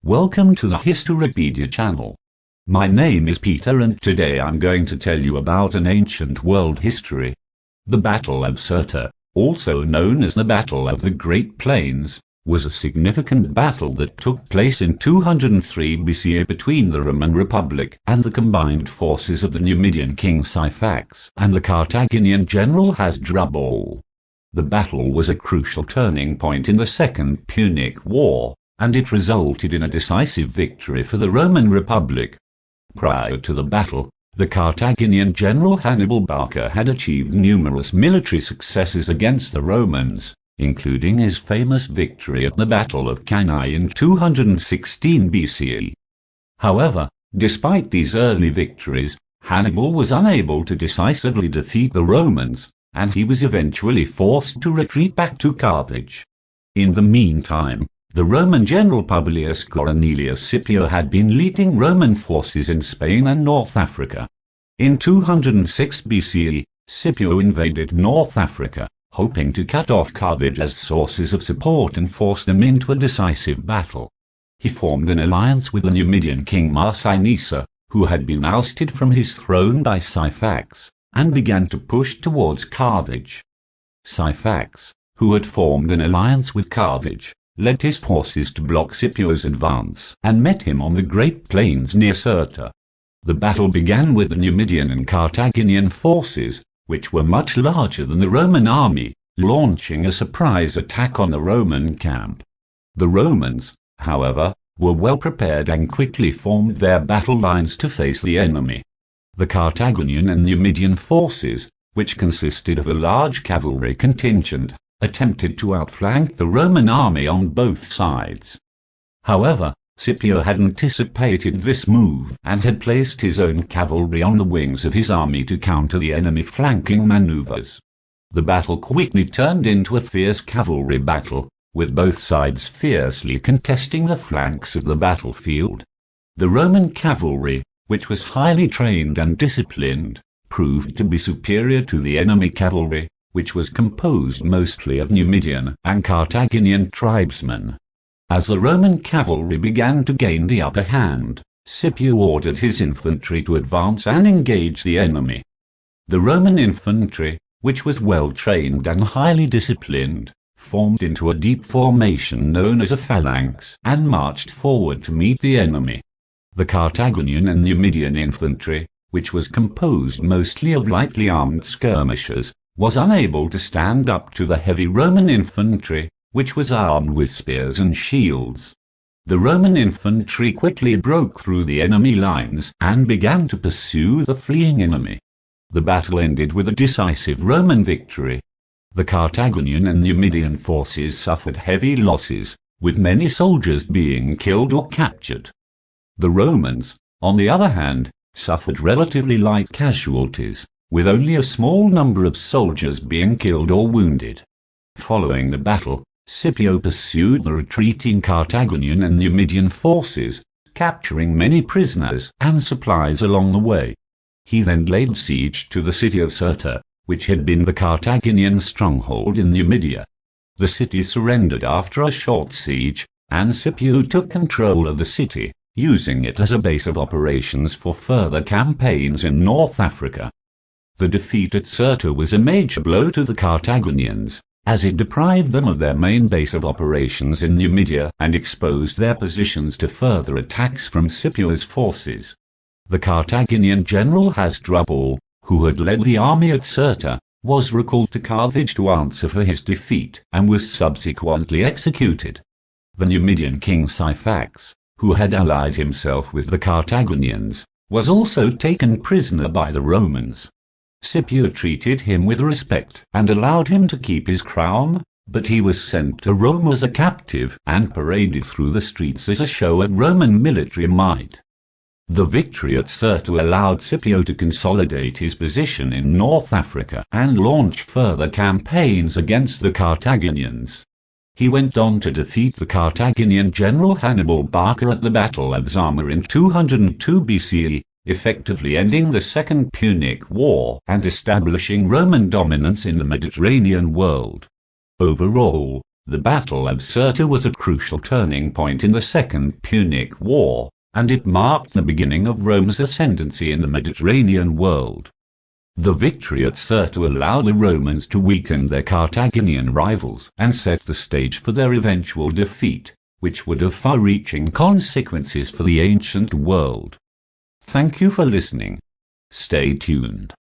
Welcome to the Historypedia channel. My name is Peter and today I'm going to tell you about an ancient world history. The Battle of Cirta, also known as the Battle of the Great Plains, was a significant battle that took place in 203 BCE between the Roman Republic and the combined forces of the Numidian king Syphax and the Carthaginian general Hasdrubal. The battle was a crucial turning point in the Second Punic War, and it resulted in a decisive victory for the Roman Republic. Prior to the battle, the Carthaginian general Hannibal Barca had achieved numerous military successes against the Romans, including his famous victory at the Battle of Cannae in 216 BCE. However, despite these early victories, Hannibal was unable to decisively defeat the Romans, and he was eventually forced to retreat back to Carthage. In the meantime, the Roman general Publius Cornelius Scipio had been leading Roman forces in Spain and North Africa. In 206 BCE, Scipio invaded North Africa, hoping to cut off Carthage as sources of support and force them into a decisive battle. He formed an alliance with the Numidian king Marsinisa, who had been ousted from his throne by Syphax, and began to push towards Carthage. Syphax, who had formed an alliance with Carthage, led his forces to block Scipio's advance and met him on the Great Plains near Cirta. The battle began with the Numidian and Carthaginian forces, which were much larger than the Roman army, launching a surprise attack on the Roman camp. The Romans, however, were well prepared and quickly formed their battle lines to face the enemy. The Carthaginian and Numidian forces, which consisted of a large cavalry contingent, attempted to outflank the Roman army on both sides. However, Scipio had anticipated this move and had placed his own cavalry on the wings of his army to counter the enemy flanking maneuvers. The battle quickly turned into a fierce cavalry battle, with both sides fiercely contesting the flanks of the battlefield. The Roman cavalry, which was highly trained and disciplined, proved to be superior to the enemy cavalry, which was composed mostly of Numidian and Carthaginian tribesmen. As the Roman cavalry began to gain the upper hand, Scipio ordered his infantry to advance and engage the enemy. The Roman infantry, which was well trained and highly disciplined, formed into a deep formation known as a phalanx and marched forward to meet the enemy. The Carthaginian and Numidian infantry, which was composed mostly of lightly armed skirmishers, was unable to stand up to the heavy Roman infantry, which was armed with spears and shields. The Roman infantry quickly broke through the enemy lines and began to pursue the fleeing enemy. The battle ended with a decisive Roman victory. The Carthaginian and Numidian forces suffered heavy losses, with many soldiers being killed or captured. The Romans, on the other hand, suffered relatively light casualties, with only a small number of soldiers being killed or wounded. Following the battle, Scipio pursued the retreating Carthaginian and Numidian forces, capturing many prisoners and supplies along the way. He then laid siege to the city of Cirta, which had been the Carthaginian stronghold in Numidia. The city surrendered after a short siege, and Scipio took control of the city, using it as a base of operations for further campaigns in North Africa. The defeat at Cirta was a major blow to the Carthaginians, as it deprived them of their main base of operations in Numidia and exposed their positions to further attacks from Scipio's forces. The Carthaginian general Hasdrubal, who had led the army at Cirta, was recalled to Carthage to answer for his defeat and was subsequently executed. The Numidian king Syphax, who had allied himself with the Carthaginians, was also taken prisoner by the Romans. Scipio treated him with respect and allowed him to keep his crown, but he was sent to Rome as a captive and paraded through the streets as a show of Roman military might. The victory at Cirta allowed Scipio to consolidate his position in North Africa and launch further campaigns against the Carthaginians. He went on to defeat the Carthaginian general Hannibal Barca at the Battle of Zama in 202 BCE, effectively ending the Second Punic War and establishing Roman dominance in the Mediterranean world. Overall, The Battle of Cirta was a crucial turning point in the Second Punic War, and it marked the beginning of Rome's ascendancy in the Mediterranean world. The victory at Cirta allowed the Romans to weaken their Carthaginian rivals and set the stage for their eventual defeat, which would have far-reaching consequences for the ancient world. Thank you for listening. Stay tuned.